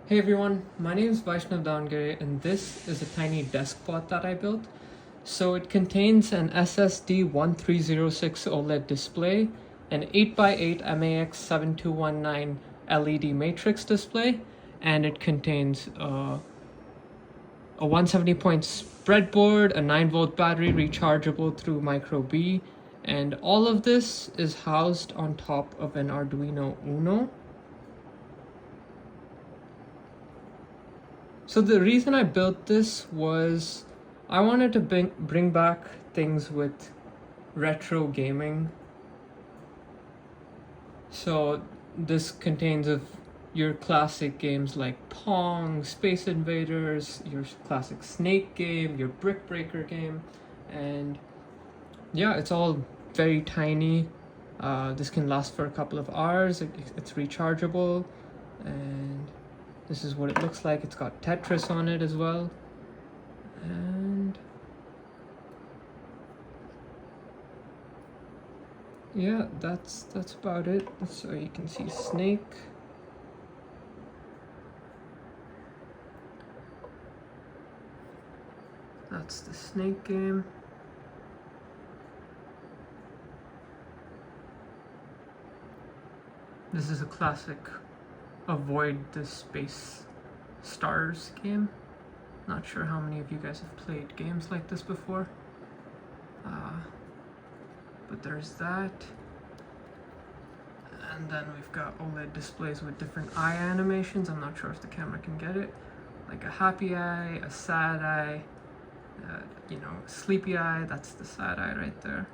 Hey everyone, my name is Vaishnav Davangere and this is a tiny Deskbot that I built. So it contains an SSD1306 OLED display, an 8x8 MAX7219 LED matrix display, and it contains a 170-point breadboard, a 9-volt battery rechargeable through micro B, and all of this is housed on top of an Arduino Uno. So the reason I built this was I wanted to bring back things with retro gaming. So this contains of your classic games like Pong, Space Invaders, your classic Snake game, your Brick Breaker game, and yeah, it's all very tiny. This can last for a couple of hours. It's rechargeable, and this is what it looks like. It's got Tetris on it as well. And yeah, that's about it. So you can see Snake. That's the Snake game. This is a classic avoid the space stars game. Not sure how many of you guys have played games like this before. But there's that. And then we've got OLED displays with different eye animations. I'm not sure if the camera can get it. Like a happy eye, a sad eye, sleepy eye. That's the sad eye right there.